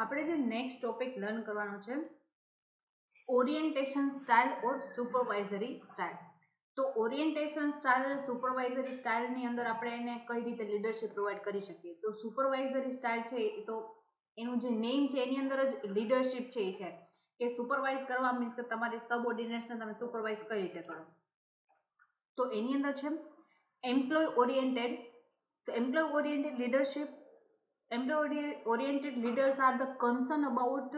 આપણે જે next topic learn કરવાનો છે ઓરિએન્ટેશન સ્ટાઇલ ઓર સુપરવાઇઝરી સ્ટાઇલ. તો ઓરિએન્ટેશન સ્ટાઇલ અને સુપરવાઇઝરી સ્ટાઇલની અંદર આપણે એને કઈ રીતે લીડરશિપ પ્રોવાઈડ કરી શકીએ. તો સુપરવાઇઝરી સ્ટાઇલ છે તો એનું જે નેમ છે એની અંદર જ લીડરશિપ છે એ છે કે સુપરવાઇઝ કરવા મીન્સ કે તમારી સબઓર્ડિનેટ્સને તમે સુપરવાઇઝ કઈ રીતે કરો. તો એની અંદર છે એમ્પ્લોય ઓરિએન્ટેડ. તો employee oriented leadership, employee oriented leaders are the concern about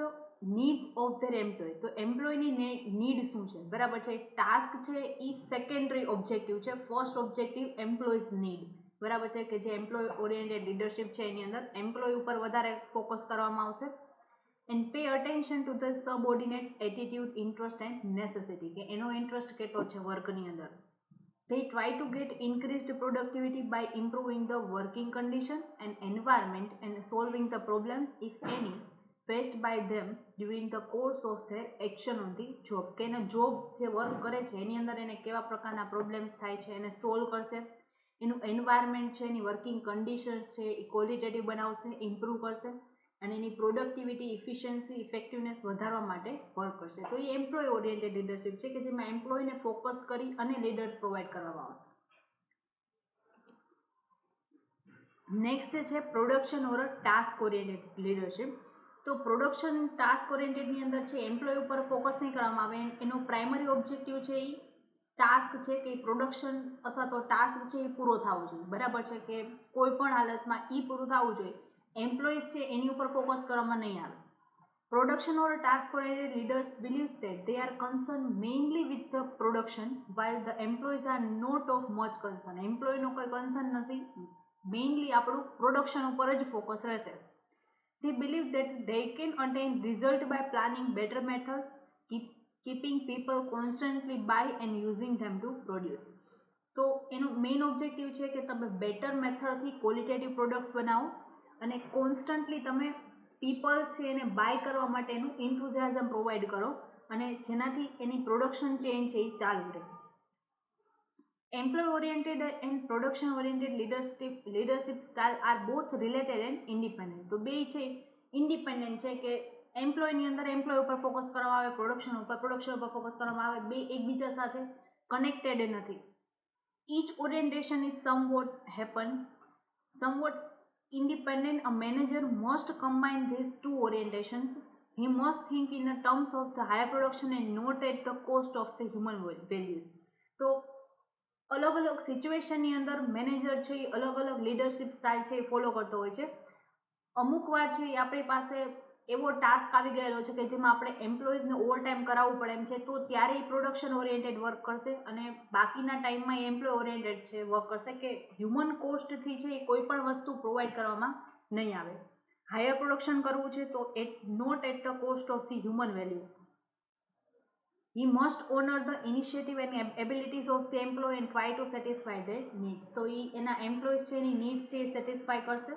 needs of their employee. તો એમ્પ્લોયની નીડ શું છે, બરાબર છે. ટાસ્ક છે એ સેકન્ડરી ઓબ્જેક્ટિવ છે, ફર્સ્ટ ઓબ્જેક્ટિવ એમ્પ્લોયઝ નીડ, બરાબર છે. કે જે એમ્પ્લોય ઓરિએન્ટેડ લીડરશિપ છે એની અંદર એમ્પ્લોય ઉપર વધારે ફોકસ કરવામાં આવશે. And pay attention to the subordinates attitude, interest and necessity, કે એનો ઇન્ટરેસ્ટ કેટલો છે વર્કની અંદર. They try to get increased productivity by improving the working condition and environment and solving the problems, if any, faced by them during the course of their action on the job. કે એને job જે work કરે છે એની અંદર એને કેવા પ્રકારના પ્રોબ્લેમ્સ થાય છે એને સોલ્વ કરશે, એનું એન્વાયરમેન્ટ છે, એની વર્કિંગ કન્ડિશન્સ છે એ ક્વોલિટેટિવ બનાવશે, ઇમ્પ્રૂવ કરશે અને એની પ્રોડક્ટિવિટી, ઇફિશિયન્સી, ઇફેક્ટિવનેસ વધારવા માટે વર્ક કરશે. તો એ એમ્પ્લોય ઓરિએન્ટેડ લીડરશિપ છે કે જેમાં એમ્પ્લોયને ફોકસ કરી અને લીડર પ્રોવાઈડ કરવામાં આવશે. નેક્સ્ટ છે પ્રોડક્શન ઓર ટાસ્ક ઓરિએન્ટેડ લીડરશિપ. તો પ્રોડક્શન ટાસ્ક ઓરિએન્ટેડની અંદર છે એમ્પ્લોય ઉપર ફોકસ નહીં કરવામાં આવે, એનો પ્રાઇમરી ઓબ્જેક્ટિવ છે એ ટાસ્ક છે કે પ્રોડક્શન અથવા તો ટાસ્ક છે એ પૂરો થવો જોઈએ, બરાબર છે. કે કોઈ પણ હાલતમાં એ પૂરું થવું જોઈએ, એમ્પ્લોઈઝ છે એની ઉપર ફોકસ કરવામાં નહીં આવે. Production or task-oriented leaders believes that they are concerned mainly with the production, while the employees are not of much concern. Employee નો કોઈ concern નથી, mainly આપણું production ઉપર જ focus રહેશે. They believe that they can attain result by planning better methods, keeping people constantly by and using them to produce. તો એનો main objective છે કે તમે બેટર મેથડથી ક્વોલિટેટિવ પ્રોડક્ટ્સ બનાવો અને કોન્સ્ટન્ટલી તમે પીપલ્સ છે એને બાય કરવા માટેનું ઇન્થુઝિયાઝમ પ્રોવાઈડ કરો અને જેનાથી એની પ્રોડક્શન ચેન છે એ ચાલુ રહે. Employee oriented and production oriented leadership style are both related and independent. તો બે છે ઇન્ડિપેન્ડન્ટ છે કે એમ્પ્લોયની અંદર એમ્પ્લોય ઉપર ફોકસ કરવામાં આવે, પ્રોડક્શન ઉપર ફોકસ કરવામાં આવે, બે એકબીજા સાથે કનેક્ટેડ નથી. Each orientation is somewhat independent. A manager must combine these two orientations. He must think in the terms of the higher production and not at the cost of the human values. તો અલગ અલગ સિચ્યુએશનની અંદર manager છે એ અલગ અલગ leadership style છે એ follow કરતો હોય છે. અમુક વાર છે એ આપણી પાસે એવો ટાસ્ક આવી ગયેલો છે કે જેમાં આપણે એમ્પ્લોઈઝને ઓવરટાઈમ કરાવવું પડે એમ છે, તો ત્યારે એ પ્રોડક્શન ઓરિએન્ટેડ વર્ક કરશે અને બાકીના ટાઈમમાં એમ્પ્લોય ઓરિએન્ટેડ છે વર્ક કરશે કે હ્યુમન કોસ્ટથી છે એ કોઈ પણ વસ્તુ પ્રોવાઈડ કરવામાં નહીં આવે. હાયર પ્રોડક્શન કરવું છે તો not at the cost of the human values. He must honor the initiative and abilities of the employee and try to satisfy their needs. તો એ એના એમ્પ્લોઈઝ છે એની નીડ્સ છે એ સેટિસ્ફાય કરશે.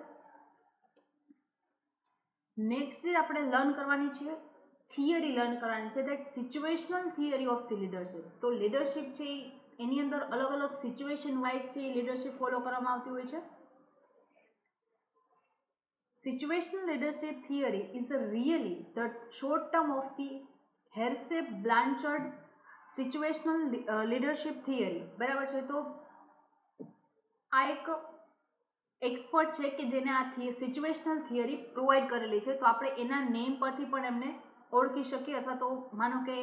નેક્સ્ટ જે આપણે લર્ન કરવાની છે થિયરી લર્ન કરવાની છે, that situational theory of the leadership. તો લીડરશિપ છે એની અંદર અલગ અલગ સિચ્યુએશન વાઇઝ છે એ લીડરશિપ ફોલો કરવામાં આવતી હોય છે. Situational leadership theory is really the short term of the Hersey-Blanchard situational leadership theory, બરાબર છે. તો આ એક એક્સપર્ટ છે કે જેને આ સિચ્યુએશનલ થિયરી પ્રોવાઈડ કરેલી છે, તો આપણે એના નેમ પરથી પણ એમને ઓળખી શકીએ અથવા તો માનો કે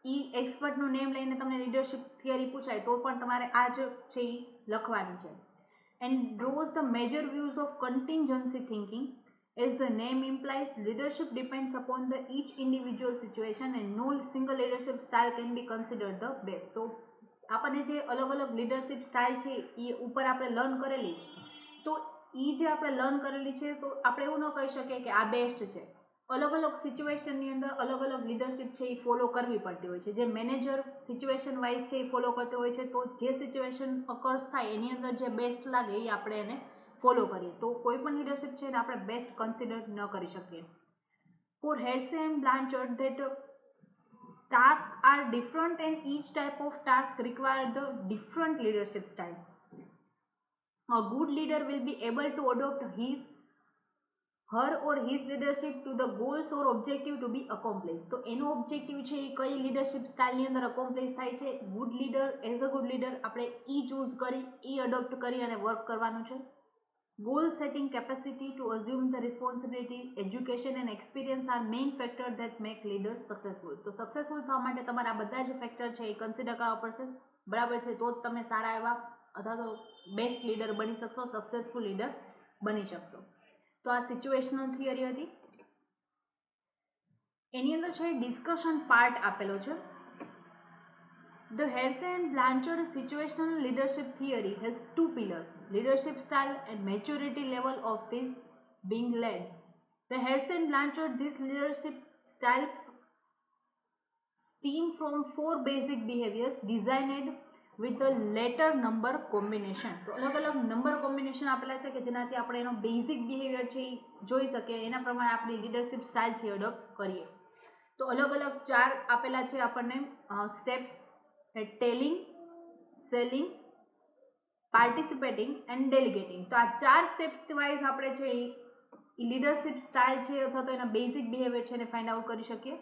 એ એક્સપર્ટનું નેમ લઈને તમને લીડરશિપ થિયરી પૂછાય તો પણ તમારે આ જ છે એ લખવાની છે. And draws the major views of contingency thinking. As the name implies, leadership depends upon the each individual situation and no single leadership style can be considered the best. તો આપણને જે અલગ અલગ લીડરશિપ સ્ટાઇલ છે એ ઉપર આપણે learn કરેલી, તો એ જે આપણે લર્ન કરેલી છે તો આપણે એવું ન કહી શકીએ કે આ બેસ્ટ છે. અલગ અલગ સિચ્યુએશનની અંદર અલગ અલગ લીડરશિપ છે એ ફોલો કરવી પડતી હોય છે. જે મેનેજર સિચ્યુએશન વાઇઝ છે એ ફોલો કરતો હોય છે, તો જે સિચ્યુએશન અકર્સ થાય એની અંદર જે બેસ્ટ લાગે એ આપણે એને ફોલો કરીએ. તો કોઈ પણ લીડરશિપ છે એને આપણે બેસ્ટ કન્સિડર ન કરી શકીએ. For Hersey and Blanchard that tasks are different and each type of task require the different leadership style. A good leader will be able to adopt his her or his leadership to the goals or objective to be accomplished. તો એનો objective છે એ કઈ leadership સ્ટાઇલની અંદર અકોમ્પ્લિશ થાય છે. Good leader, as a good leader આપણે choose કરી adopt કરી અને વર્ક કરવાનું છે. Goal setting capacity to assume the responsibility, education and experience are main factor that make leaders successful. તો સક્સેસફુલ થવા માટે તમારા બધા જ ફેક્ટર છે એ કન્સિડર કરવા પડશે, બરાબર છે, તો જ તમે સારા એવા અથવા તો બેસ્ટ લીડર બની શકશો, સક્સેસફુલ લીડર બની શકશો. તો આ સિચ્યુએશનલ થિયરી હતી. એની અંદર છે ડિસ્કશન પાર્ટ આપેલો છે. The Hersey and Blanchard situational leadership theory has two pillars, leadership style and maturity level of this being led. The Hersey and Blanchard, this leadership style stem from four basic behaviors designed with the letter number combination. તો અલગ અલગ number combination આપેલા છે કે જેનાથી આપણે એનો basic behaviour છે એ જોઈ શકીએ, એના પ્રમાણે આપણી લીડરશિપ સ્ટાઇલ છે એડોપ્ટ કરીએ. તો અલગ અલગ ચાર આપેલા છે આપણને steps, telling, selling, participating and delegating. તો આ ચાર સ્ટેપ્સ વાઇઝ આપણે છે એ લીડરશિપ સ્ટાઇલ છે અથવા તો એના બેઝિક બિહેવિયર છે એને ફાઇન્ડ આઉટ કરી શકીએ.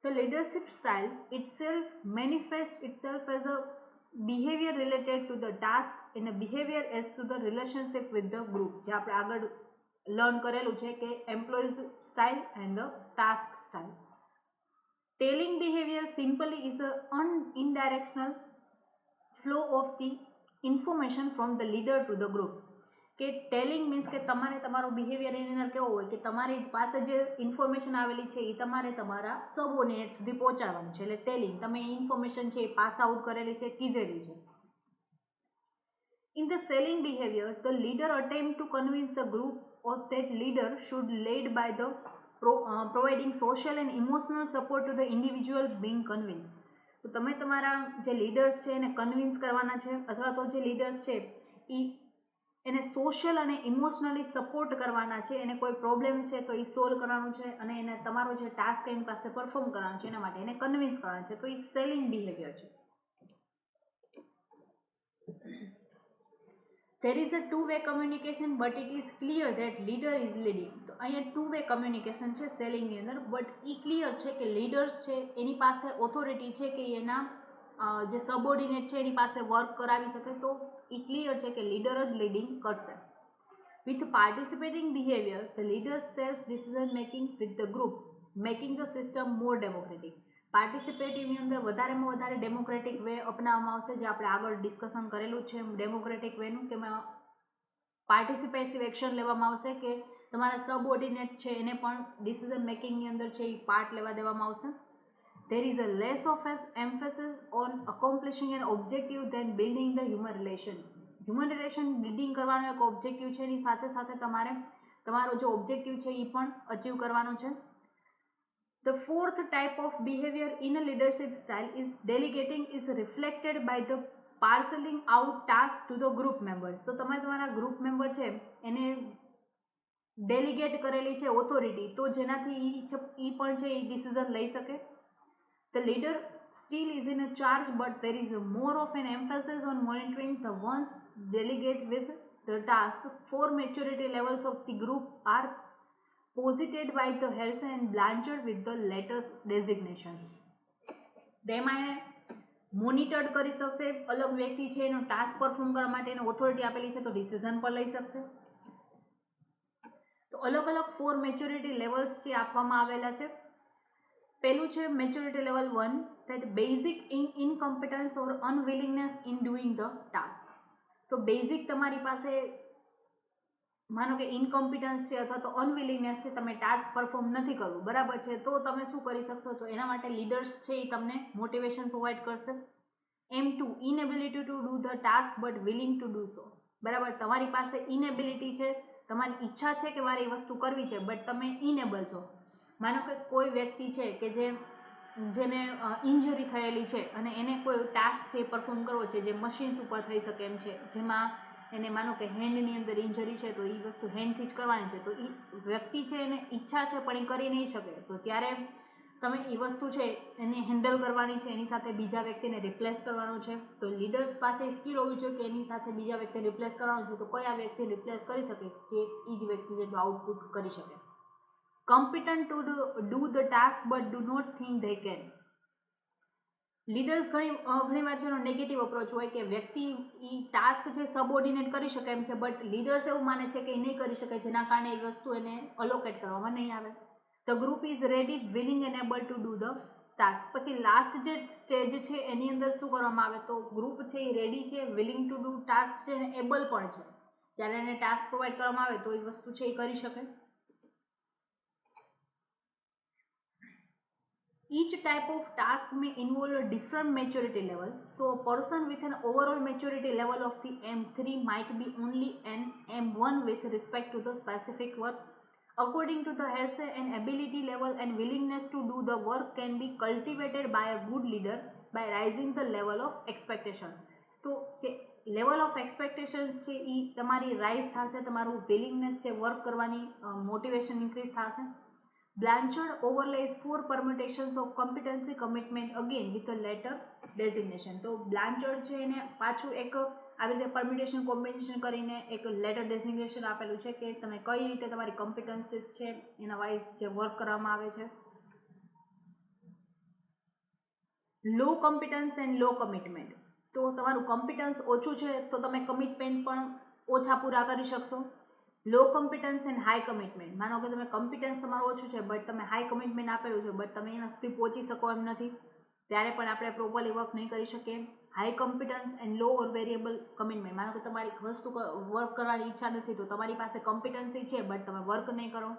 The leadership style itself manifests itself as a behavior related to the task and a behavior as to the relationship with the group. જે આપણે આગળ લર્ન કરેલું છે કે employees style and the task style. Telling behavior simply is a unidirectional flow of the information from the leader to the group. કે telling means કે તમારે તમારો બિહેવિયર એની અંદર કેવો હોય કે તમારી પાસે જે ઇન્ફોર્મેશન આવેલી છે એ તમારે તમારા સબઓર્ડિનેટ સુધી પહોંચાડવાની છે, એટલે ટેલિંગ, તમે એ ઇન્ફોર્મેશન છે એ પાસ આઉટ કરેલી છે, કીધેલી છે. In the selling behavior, the leader attempt to convince the group of that leader should lead by the providing social and emotional support to the individual being convinced. તો તમે તમારા જે leaders છે એને convince કરવાના છે અથવા તો જે લીડર્સ છે એ એને સોશિયલ અને ઇમોશનલી સપોર્ટ કરવાના છે, એને કોઈ પ્રોબ્લેમ છે તો એ સોલ્વ કરવાનું છે અને એને તમારો જે ટાસ્ક એની પાસે પરફોર્મ કરવાનો છે એના માટે એને કન્વિન્સ કરવાનું છે, તો એ સેલિંગ બિહેવિયર છે. There is a two-way communication but it is clear that leader is leading. તો અહીંયા two-way communication છે સેલિંગની અંદર, બટ એ ક્લિયર છે કે લીડર્સ છે એની પાસે ઓથોરિટી છે કે એના જે સબઓર્ડિનેટ છે એની પાસે વર્ક કરાવી શકે, તો એ ક્લિયર છે કે લીડર જ લીડિંગ કરશે. With participating behavior, the leader shares decision making with the group, making the system more democratic. પાર્ટિસિપેટિવની અંદર વધારેમાં વધારે ડેમોક્રેટિક વે અપનાવવામાં આવશે, જે આપણે આગળ ડિસ્કશન કરેલું છે ડેમોક્રેટિક વેનું, કે પાર્ટિસિપેટિવ એક્શન લેવામાં આવશે કે તમારા સબઓર્ડિનેટ છે એને પણ ડિસિઝન મેકિંગની અંદર છે એ પાર્ટ લેવા દેવામાં આવશે. There is a less of an emphasis on accomplishing an objective than building the human relation. Human relation building કરવાનો એક ઓબ્જેક્ટિવ છે, એની સાથે સાથે તમારે તમારો જે ઓબ્જેક્ટિવ છે એ પણ અચીવ કરવાનો છે. The fourth type of behavior in a leadership style is delegating is reflected by the parceling out tasks to the group members. તો તમે તમારા ગ્રુપ મેમ્બર છે એને ડેલિગેટ કરેલી છે ઓથોરિટી, તો જેનાથી એ પણ છે એ ડિસિઝન લઈ શકે. The leader still is in a charge, but there is more of an emphasis on monitoring the ones delegate with the task. Four maturity levels of the group are posited by the Hersey and Blanchard with the latest designations. તેમાં એને મોનિટર્ડ કરી શકશે, અલગ વ્યક્તિ છે એનો task perform કરવા માટે એને ઓથોરિટી આપેલી છે તો ડિસિઝન પણ લઈ શકશે. તો અલગ અલગ ફોર મેચ્યોરિટી લેવલ્સ છે આપવામાં આવેલા છે. પહેલું છે maturity level 1, that basic incompetence or unwillingness in doing the task. તો બેઝિક તમારી પાસે માનો કે ઇનકોમ્પિટન્સ છે અથવા તો અનવિલિંગનેસ છે, તમે ટાસ્ક પરફોર્મ નથી કરવું, બરાબર છે, તો તમે શું કરી શકશો, તો એના માટે લીડર્સ છે એ તમને મોટિવેશન પ્રોવાઈડ કરશે. M2, inability to do the task but willing to do so. બરાબર, તમારી પાસે ઇનેબિલિટી છે, તમારી ઈચ્છા છે કે મારે એ વસ્તુ કરવી છે બટ તમે ઇનેબલ છો. માનો કે કોઈ વ્યક્તિ છે કે જેને ઇન્જરી થયેલી છે અને એને કોઈ ટાસ્ક છે પરફોર્મ કરવો છે જે મશીન્સ ઉપર થઈ શકે એમ છે, જેમાં એને માનો કે હેન્ડની અંદર ઇન્જરી છે તો એ વસ્તુ હેન્ડથી જ કરવાની છે, તો એ વ્યક્તિ છે એને ઈચ્છા છે પણ એ કરી નહીં શકે, તો ત્યારે તમે એ વસ્તુ છે એને હેન્ડલ કરવાની છે, એની સાથે બીજા વ્યક્તિને રિપ્લેસ કરવાનું છે. તો લીડર્સ પાસે સ્કિલ હોવી જોઈએ કે એની સાથે બીજા વ્યક્તિ રિપ્લેસ કરવાનું છે, તો કયા વ્યક્તિ રિપ્લેસ કરી શકે જે એ જ વ્યક્તિ જેટલું આઉટપુટ કરી શકે. Competent to do the task but do not think they can. Leaders ઘણી વાર છે એનો નેગેટિવ અપ્રોચ હોય કે વ્યક્તિ એ ટાસ્ક છે સબઓર્ડિનેટ કરી શકે એમ છે, બટ લીડર્સ એવું માને છે કે એ નહીં કરી શકે, જેના કારણે એ વસ્તુ એને અલોકેટ કરવામાં નહીં આવે. The group is ready, willing and able to do the task. પછી લાસ્ટ જે સ્ટેજ છે એની અંદર શું કરવામાં આવે, તો ગ્રુપ છે એ રેડી છે, વિલિંગ ટુ ડુ ટાસ્ક છે અને એબલ પણ છે. ત્યારે એને ટાસ્ક પ્રોવાઈડ કરવામાં આવે તો એ વસ્તુ છે એ કરી શકે. Each type of task may involve a different maturity level. So a person with an overall maturity level of the M3 might be only an M1 with respect to the specific work. According to the essay, an ability level and willingness to do the work can be cultivated by a good leader by raising the level of expectation. તો જે level of expectations છે એ તમારી rise થશે, તમારું willingness છે work કરવાની motivation increase થશે. Blanchard overlays 4 permutations of competency commitment again with a letter designation. તો Blanchard છે એને પાછું એક આવી રીતે પરમ્યુટેશન કોમ્બિનેશન કરીને એક લેટર ડેઝિગ્નેશન આપેલું છે કે તમે કઈ રીતે તમારી કોમ્પિટન્સીસ છે એના વાઇઝ જે વર્ક કરવામાં આવે છે. લો કોમ્પિટન્સ એન્ડ લો કમિટમેન્ટ. તો તમારું કોમ્પિટન્સ ઓછું છે તો તમે કમિટમેન્ટ પણ ઓછા પૂરા કરી શકશો. લો કોમ્પિટન્સ એન્ડ હાઈ કમિટમેન્ટ. માનો કે તમે કોમ્પિટન્સ તમારું ઓછું છે બટ તમે હાઈ કમિટમેન્ટ આપેલું છે બટ તમે એના સુધી પહોંચી શકો એમ નથી, ત્યારે પણ આપણે પ્રોપરલી વર્ક નહીં કરી શકીએ. High competence and low or variable commitment. માનો કે તમારી વસ્તુ વર્ક કરવાની ઈચ્છા નથી તો તમારી પાસે કોમ્પિટન્સી છે બટ તમે વર્ક નહીં કરો.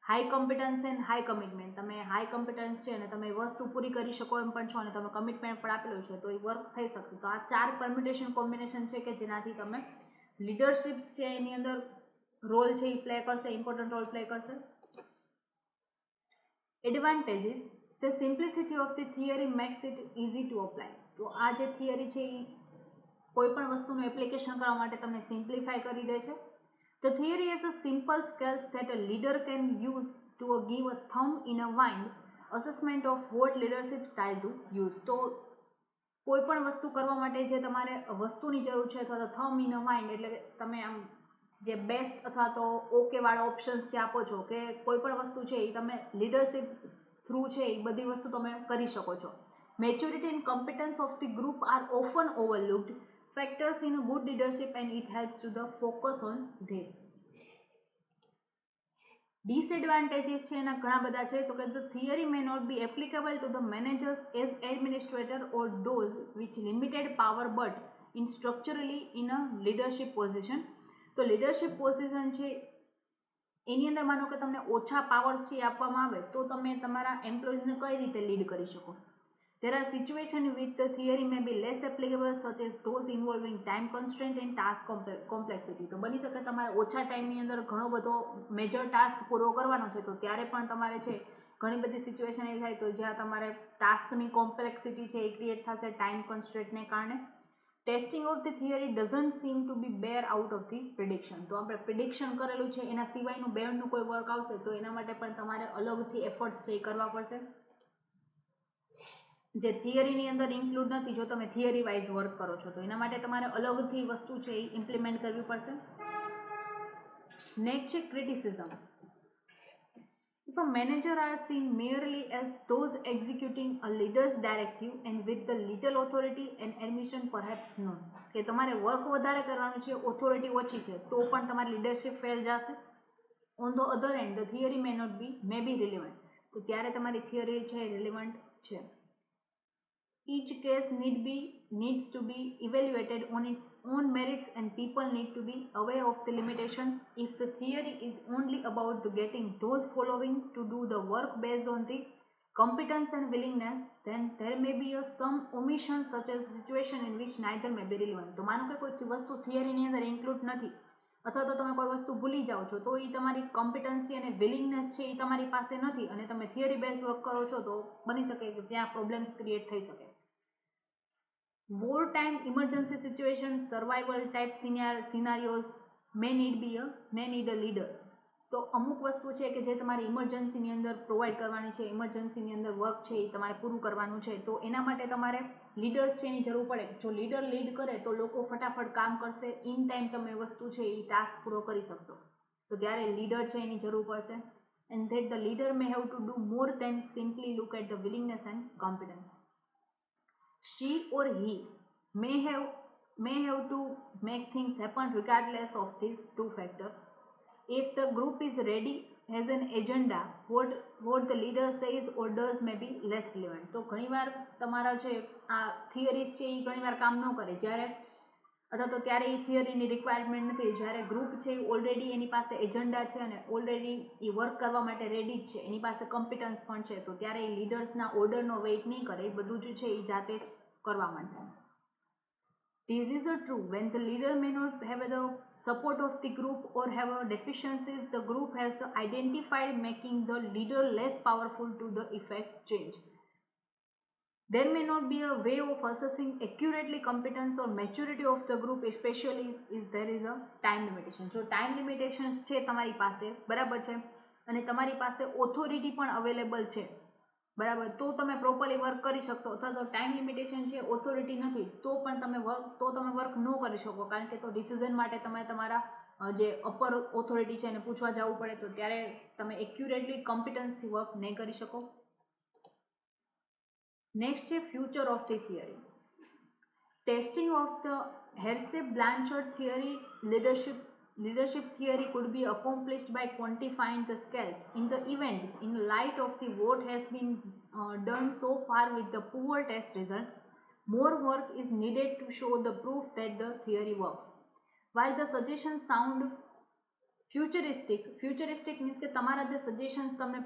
High competence and high commitment. તમે હાઈ કોમ્પિટન્સ છે અને તમે વસ્તુ પૂરી કરી શકો એમ પણ છો અને તમે કમિટમેન્ટ પણ આપેલું છે તો એ વર્ક થઈ શકશે. તો આ 4 પરમ્યુટેશન કોમ્બિનેશન છે કે જેનાથી તમે લીડરશિપ છે એની અંદર રોલ છે એ પ્લે કરશે, ઇમ્પોર્ટન્ટ રોલ પ્લે કરશે. Advantages. The simplicity of the theory max it easy to apply. તો આ જે થિયરી છે એ કોઈ પણ વસ્તુનું એપ્લિકેશન કરવા માટે તમને સિમ્પ્લિફાય કરી દે છે. The theory is a simple scales that a leader can use to give a thumb in a mind assessment of what leadership style to use. તો કોઈ પણ વસ્તુ કરવા માટે જે તમારે વસ્તુની જરૂર છે અથવા તો થમ ઇન અ માઇન્ડ એટલે તમે આમ જે બેસ્ટ અથવા તો ઓકે વાળા ઓપ્શન્સ જે આપો છો કે કોઈ પણ વસ્તુ છે એ તમે લીડરશિપ થ્રુ છે એ બધી વસ્તુ તમે કરી શકો છો. Maturity and competence of the group are often overlooked factors in a good leadership and it helps to the focus on this. Disadvantages છે એના ઘણા બધા છે. તો કે the theory may not be applicable to the managers as administrator or those which limited power but in structurally in a leadership position. તો leadership position છે એની અંદર માનો કે તમને ઓછા પાવર્સ છે આપવામાં આવે તો તમે તમારા એમ્પ્લોઈઝને કઈ રીતે લીડ કરી શકો. There are situations with the theory may be less applicable such as those involving time constraint and task complexity. તો બની શકે તમારે ઓછા ટાઈમની અંદર ઘણો બધો મેજર ટાસ્ક પૂરો કરવાનો છે તો ત્યારે પણ તમારે છે ઘણી બધી સિચ્યુએશન એવી થાય તો જ્યાં તમારે ટાસ્કની કોમ્પ્લેક્સિટી છે એ ક્રિએટ થશે ટાઈમ કન્સ્ટ્રેન્ટને કારણે. Testing of the theory doesn't seem to be bear out of the prediction. તો આપણે પ્રિડિક્શન કરેલું છે એના સિવાયનું બેરનું કોઈ વર્ક આવશે તો એના માટે પણ તમારે અલગથી એફર્ટ્સ છે એ કરવા પડશે જે થિયરીની અંદર ઇન્ક્લુડ નથી. જો તમે થિયરી વાઇઝ વર્ક કરો છો તો એના માટે તમારે અલગથી વસ્તુ છે એ ઇમ્પ્લિમેન્ટ કરવી પડશે. નેક્સ્ટ છે criticism. If a manager are seen merely as those executing a leader's directive and with the little authority and admission perhaps none. કે તમારે વર્ક વધારે કરવાનું છે, ઓથોરિટી ઓછી છે તો પણ તમારી લીડરશિપ ફેલ જશે. On the other hand, the theory may be relevant. તો ત્યારે તમારી થિયરી છે રિલેવન્ટ છે. Each case needs to be evaluated on its own merits and people need to be aware of the limitations. If the theory is only about the getting those following to do the work based on the competence and willingness, then there may be some omissions such as a situation in which neither may be relevant. તો માનો કે કોઈ વસ્તુ થિયરીની અંદર include નથી અથવા તો તમે કોઈ વસ્તુ ભૂલી જાઓ છો તો એ તમારી કોમ્પિટન્સી અને વિલિંગનેસ છે એ તમારી પાસે નથી અને તમે થિયરી બેઝ વર્ક કરો છો તો બની શકે કે ત્યાં પ્રોબ્લેમ્સ ક્રિએટ થઈ શકે. Wartime emergency situations, survival type scenarios may need a leader. તો અમુક વસ્તુ છે કે જે તમારે ઇમરજન્સીની અંદર પ્રોવાઈડ કરવાની છે, ઇમરજન્સીની અંદર વર્ક છે એ તમારે પૂરું કરવાનું છે, તો એના માટે તમારે લીડર્સ છે એની જરૂર પડે. જો લીડર લીડ કરે તો લોકો ફટાફટ કામ કરશે, ઇન ટાઈમ તમે વસ્તુ છે એ ટાસ્ક પૂરો કરી શકશો. તો ત્યારે લીડર છે એની જરૂર પડશે. And that the leader may have to do more than simply look at the willingness and competence. She or he may have to make things happen regardless of these two factors. If the group is ready, has an agenda, what the leader says or does may be less relevant. તો ઘણીવાર તમારા છે આ theories છે એ ઘણીવાર કામ ન કરે જ્યારે અથવા તો ત્યારે એ થિયરીની રિક્વાયરમેન્ટ નથી. જ્યારે ગ્રુપ છે એ ઓલરેડી એની પાસે એજન્ડા છે અને ઓલરેડી એ વર્ક કરવા માટે રેડી જ છે, એની પાસે કોમ્પિટન્સ પણ છે, તો ત્યારે એ લીડર્સના ઓર્ડરનો વેઇટ નહીં કરે, બધું જ છે એ જાતે જ કરવા માંડશે. This is true when the leader may not have the support of the group or have deficiencies the group has identified, making the leader less powerful to the effect change. There may not be a way of assessing accurately competence or maturity of the group, especially if there is a time limitation. જો time limitations છે તમારી પાસે, બરાબર છે, અને તમારી પાસે authority પણ અવેલેબલ છે, બરાબર, તો તમે પ્રોપરલી વર્ક કરી શકશો. અથવા તો ટાઈમ લિમિટેશન છે, ઓથોરિટી નથી, તો પણ તમે વર્ક ન કરી શકો, કારણ કે તો ડિસિઝન માટે તમે તમારા જે અપર ઓથોરિટી છે એને પૂછવા જવું પડે, તો ત્યારે તમે એક્યુરેટલી કોમ્પિટન્સથી વર્ક નહીં કરી શકો. નેક્સ્ટ છે future of the theory. Testing of the Hersey Blanchard theory leadership theory could be accomplished by quantifying the scales. In the event, in light of the what has been done so far with the poor test result, more work is needed to show the proof that the theory works. While the suggestions sound futuristic means કે તમારા જે suggestions તમે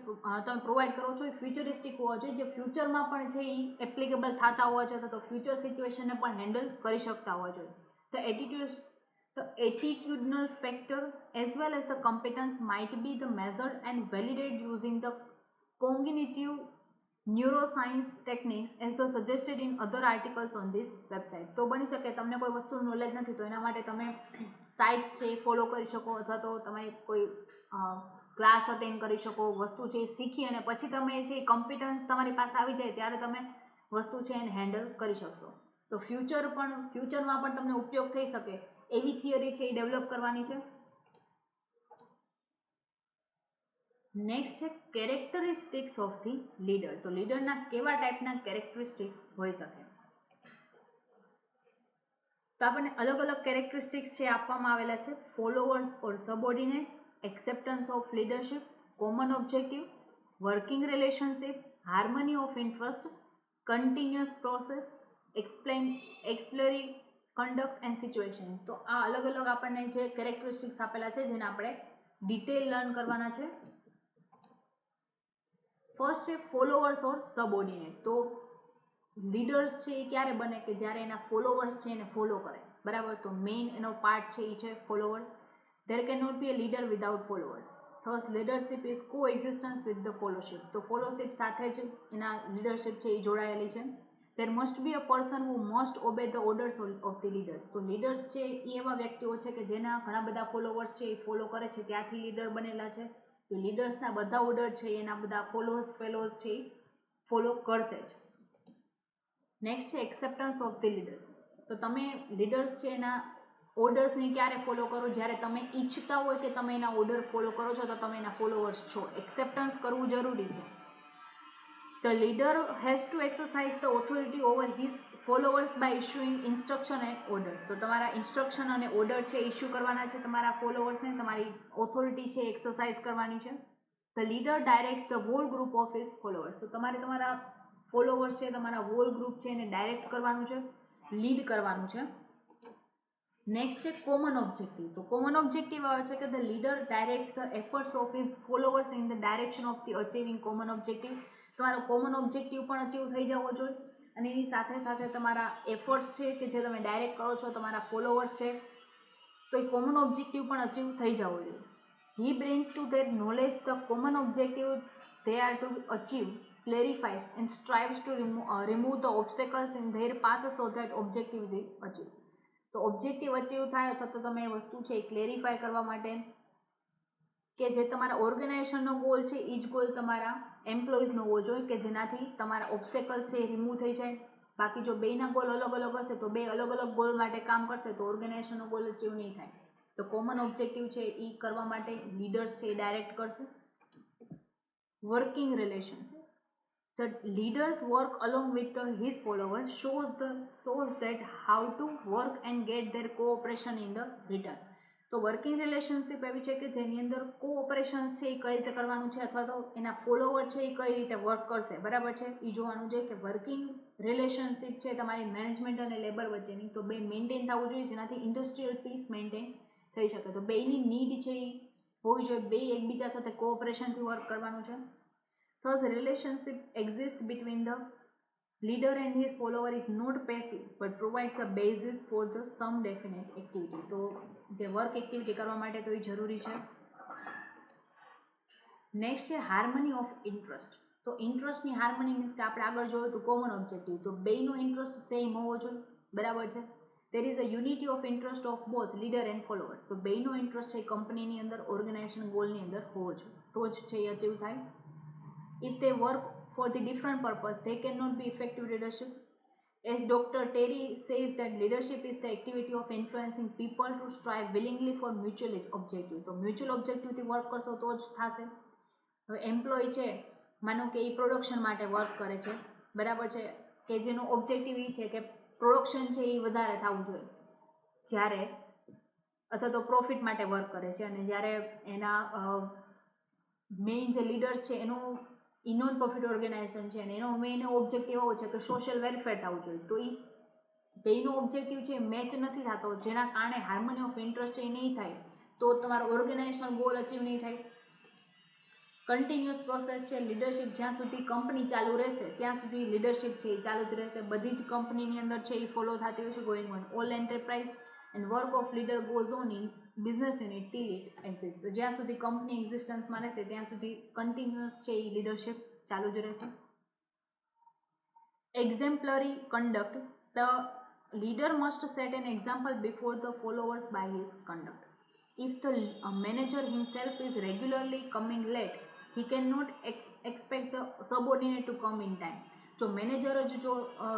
provide કરો છો એ futuristic હોવા જોઈએ, જે ફ્યુચરમાં પણ છે એ એપ્લિકેબલ થતા હોવા જોઈએ, તો ફ્યુચર સિચ્યુએશનને પણ હેન્ડલ કરી શકતા હોવા જોઈએ. The attitudinal factor as well as the competence might be the measured and validated using the cognitive neuroscience techniques as the suggested in other articles on this website. તો બની શકે તમને કોઈ વસ્તુનું નોલેજ નથી, તો એના માટે તમે સાઇટ્સ છે ફોલો કરી શકો, અથવા તો તમે કોઈ ક્લાસ અટેન્ડ કરી શકો, વસ્તુ છે શીખી અને પછી તમે છે કોમ્પિટન્સ તમારી પાસે આવી જાય ત્યારે તમે વસ્તુ છે એને હેન્ડલ કરી શકશો. તો ફ્યુચરમાં પણ તમને ઉપયોગ થઈ શકે એવી થિયરી છે એ ડેવલપ કરવાની છે. નેક્સ્ટ છે કેરેક્ટરિસ્ટિક્સ ઓફ ધી લીડર. તો લીડરના કેવા ટાઈપના કેરેક્ટરિસ્ટિક્સ હોઈ શકે? તો આપણને અલગ અલગ કેરેક્ટરિસ્ટિક્સ છે આપવામાં આવેલા છે. Followers or subordinates, acceptance of leadership, common objective, working relationship, harmony of interest, continuous process, exemplary conduct and situation. તો આ અલગ અલગ આપણને જે કેરેક્ટરિસ્ટિક્સ આપેલા છે જેને આપણે ડિટેલ લર્ન કરવાના છે. ફર્સ્ટ છે ફોલોવર્સ ઓર સબઓર્ડિનેટ. તો લીડર્સ છે એ ક્યારે બને કે જ્યારે એના ફોલોવર્સ છે એને ફોલો કરે, બરાબર. તો મેઇન એનો પાર્ટ છે એ છે followers. There can not be a leader without followers. Thus leadership is coexistence with the followership. તો ફોલોશિપ સાથે જ એના લીડરશિપ છે એ જોડાયેલી છે. There must be a person who must obey the orders of the leaders. તો leaders છે એ એવા વ્યક્તિઓ છે કે જેના ઘણા બધા ફોલોવર્સ છે એ ફોલો કરે છે, ત્યાંથી લીડર બનેલા છે. તો લીડર્સના બધા ઓર્ડર છે એના બધા ફેલોઝ છે એ ફોલો કરશે જ. નેક્સ્ટ છે એક્સેપ્ટન્સ ઓફ ધ લીડર્સ. તો તમે લીડર્સ છે એના ઓર્ડર્સને ક્યારે ફોલો કરો? જ્યારે તમે ઈચ્છતા હોય કે તમે એના ઓર્ડર ફોલો કરો છો તો તમે એના ફોલોવર્સ છો. એક્સેપ્ટન્સ કરવું જરૂરી છે. The leader has to exercise the authority over his followers by issuing instruction and orders. તો તમારા ઇન્સ્ટ્રક્શન અને ઓર્ડર છે ઇસ્યુ કરવાના છે તમારા ફોલોવર્સને, તમારી ઓથોરિટી છે એક્સરસાઇઝ કરવાની છે. The leader directs the whole group of his followers. તો તમારે તમારા ફોલોવર્સ છે, તમારા હોલ ગ્રુપ છે એને ડાયરેક્ટ કરવાનું છે, લીડ કરવાનું છે. નેક્સ્ટ છે કોમન ઓબ્જેક્ટિવ. તો કોમન ઓબ્જેક્ટિવ આવે છે કે the leader directs the efforts of his followers in the direction of the achieving common objective. તમારો કોમન ઓબ્જેક્ટિવ પણ અચીવ થઈ જવો જોઈએ અને એની સાથે સાથે તમારા એફર્ટ્સ છે કે જે તમે ડાયરેક્ટ કરો છો તમારા ફોલોવર્સ છે તો એ કોમન ઓબ્જેક્ટિવ પણ અચીવ થઈ જવો જોઈએ. He brings to their knowledge the common objective they are to achieve, clarifies and strives to remove the obstacles in their path so that objective is achieved. તો objective achieve થાય અથવા તો તમે એ વસ્તુ છે એ ક્લેરિફાય કરવા માટે કે જે તમારા ઓર્ગેનાઇઝેશનનો ગોલ છે એ જ ગોલ તમારા એમ્પ્લોઈઝનો હોવો જોઈએ કે જેનાથી તમારા ઓબ્સ્ટેકલ છે એ રિમૂવ થઈ જાય. બાકી જો બેયના ગોલ અલગ અલગ હશે તો બે અલગ અલગ ગોલ માટે કામ કરશે તો ઓર્ગેનાઇઝેશનનો ગોલ અચીવ નહીં થાય. તો કોમન ઓબ્જેક્ટિવ છે એ કરવા માટે લીડર્સ છે એ ડાયરેક્ટ કરશે. Working relationship. The leaders work along with his followers shows that how to work and get their cooperation in the return. તો વર્કિંગ રિલેશનશિપ એવી છે કે જેની અંદર કોઓપરેશન છે એ કઈ રીતે કરવાનું છે અથવા તો એના ફોલોવર છે એ કઈ રીતે વર્ક કરશે, બરાબર છે, એ જોવાનું છે કે વર્કિંગ રિલેશનશિપ છે તમારી મેનેજમેન્ટ અને લેબર વચ્ચેની તો બે મેન્ટેન થવું જોઈએ જેનાથી ઇન્ડસ્ટ્રીયલ પીસ મેન્ટેન થઈ શકે. તો બેની નીડ છે એ હોવી જોઈએ, બે એકબીજા સાથે કોઓપરેશનથી વર્ક કરવાનું છે. Thus, relationship exists between the leader and his follower is not passive but provides a basis for the some definite activity. તો જે વર્ક એક્ટિવિટી કરવા માટે તો એ જરૂરી છે. નેક્સ્ટ છે હાર્મની ઓફ ઇન્ટરેસ્ટ. તો ઇન્ટરેસ્ટની હાર્મની મીન્સ કે આપણે આગળ જોયું તો કોમન ઓબ્જેક્ટિવ, તો બેયનો ઇન્ટરેસ્ટ સેમ હોવો જોઈએ, બરાબર છે. there is a unity of interest of both leader and followers. તો બેયનો ઇન્ટરેસ્ટ છે કંપનીની અંદર ઓર્ગેનાઇઝેશન ગોલની અંદર હોવો જોઈએ તો જ છે એ અચીવ થાય. If they work for the different purpose, they cannot be effective leadership. As Dr. Terry says that leadership is the activity of influencing people to strive willingly for mutual objective. તો mutual ઓબ્જેક્ટિવથી work કરશો તો જ થશે. હવે employ છે, માનો કે એ production માટે વર્ક કરે છે, બરાબર છે, કે જેનો ઓબ્જેક્ટિવ એ છે કે પ્રોડક્શન છે એ વધારે થવું જોઈએ, જ્યારે અથવા તો પ્રોફિટ માટે વર્ક કરે છે અને જ્યારે એના મેઇન જે લીડર્સ છે એનો નોન પ્રોફિટ ઓર્ગેનાઇઝેશન છે અને એનો મેઇન ઓબ્જેક્ટિવ એવો છે કે સોશિયલ વેલફેર થવું જોઈએ, તો એ બેયનો ઓબ્જેક્ટિવ છે મેચ નથી થતો, જેના કારણે હાર્મની ઓફ ઇન્ટરેસ્ટ એ નહીં થાય તો તમારો ઓર્ગેનાઇઝેશન ગોલ અચીવ નહીં થાય. કન્ટિન્યુઅસ પ્રોસેસ છે લીડરશિપ, જ્યાં સુધી કંપની ચાલુ રહેશે ત્યાં સુધી લીડરશિપ છે એ ચાલુ જ રહેશે. બધી જ કંપનીની અંદર છે એ ફોલો થતી હોય છે going on. All enterprise and work of leader goes on in business unit till it exist. તો જ્યાં સુધી કંપની એક્ઝિસ્ટન્સમાં રહેશે ત્યાં સુધી કન્ટિન્યુઅસ છે એ લીડરશિપ ચાલુ જ રહેશે. Exemplary conduct. The leader must set an example before the followers by his conduct. If the manager himself is regularly coming late, he cannot expect the subordinate to come in time. જો manager જ જો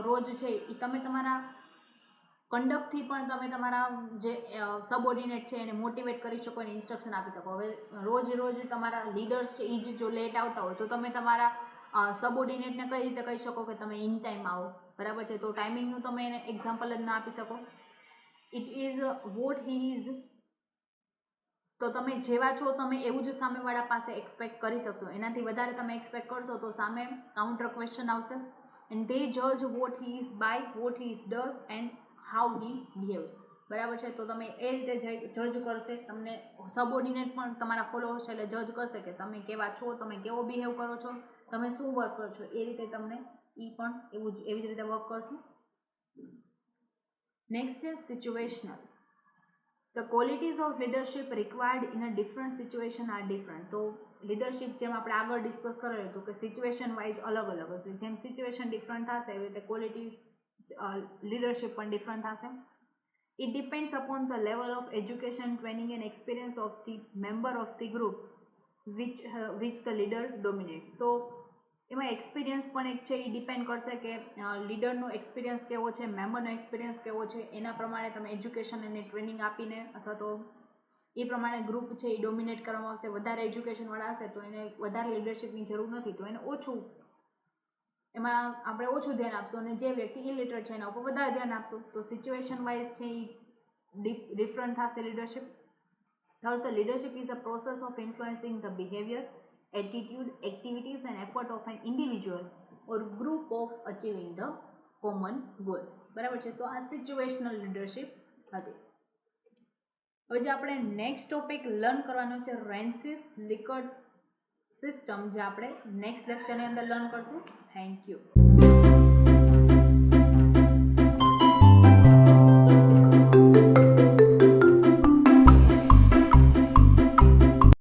રોજ છે એ તમે તમારા કંડક્ટથી પણ તમે તમારા જે સબઓર્ડિનેટ છે એને મોટિવેટ કરી શકો અને ઇન્સ્ટ્રક્શન આપી શકો. હવે રોજ તમારા લીડર્સ છે એ જ જો લેટ આવતા હોય તો તમે તમારા સબઓર્ડિનેટને કઈ રીતે કહી શકો કે તમે ઇન ટાઈમ આવો, બરાબર છે, તો ટાઈમિંગનું તમે એને એક્ઝામ્પલ જ ના આપી શકો. It is what he is. તો તમે જેવા છો તમે એવું જ સામેવાળા પાસે એક્સપેક્ટ કરી શકશો. એનાથી વધારે તમે એક્સપેક્ટ કરશો તો સામે કાઉન્ટર ક્વેશ્ચન આવશે. એન્ડ દે જજ what he is by what he is does and how he behaves, બરાબર છે. તો તમે એ રીતે જજ કરશે, તમને સબઓર્ડિનેટ પણ તમારા ફોલોઅર્સ એટલે જજ કરશે કે તમે કેવા છો, તમે કેવો બિહેવ કરો છો, તમે શું વર્ક કરો છો, એ રીતે તમને એ પણ એવી જ રીતે વર્ક કરશે. નેક્સ્ટ છે situational. The qualities of leadership required in a different situation are different. તો લીડરશિપ જેમ આપણે આગળ ડિસ્કસ કરેલું હતું કે સિચ્યુએશન વાઇઝ અલગ અલગ હશે, જેમ સિચ્યુએશન ડિફરન્ટ થશે એવી રીતે ક્વોલિટી લીડરશિપ પણ ડિફરન્ટ થશે. It depends upon the level of education, training and experience of the member of the group which the leader dominates. તો એમાં એક્સપિરિયન્સ પણ એક છે એ ડિપેન્ડ કરશે કે લીડરનો એક્સપિરિયન્સ કેવો છે, મેમ્બરનો એક્સપિરિયન્સ કેવો છે, એના પ્રમાણે તમે એજ્યુકેશન અને ટ્રેનિંગ આપીને અથવા તો એ પ્રમાણે ગ્રુપ છે એ ડોમિનેટ કરવામાં આવશે. વધારે એજ્યુકેશનવાળા હશે તો એને વધારે લીડરશિપની જરૂર નથી, તો એને એમાં આપણે ઓછું ધ્યાન આપશું અને જે વ્યક્તિ ઇલિટરેટ છે એના ઉપર વધારે ધ્યાન આપશું. તો સિચ્યુએશન વાઇઝ છે એ ડિફરન્ટ થશે leadership. Thus, the leadership is a process of influencing the behavior, attitude, activities and effort of an individual or group of achieving the common goals. બરાબર છે. તો આ સિચ્યુએશનલ લીડરશિપ હતી. હવે જે આપણે નેક્સ્ટ ટોપિક લર્ન કરવાનો છે રેન્સિસ લિકર્ટ સિસ્ટમ, જે આપણે નેક્સ્ટ લેક્ચરની અંદર લર્ન કરશું. Thank you.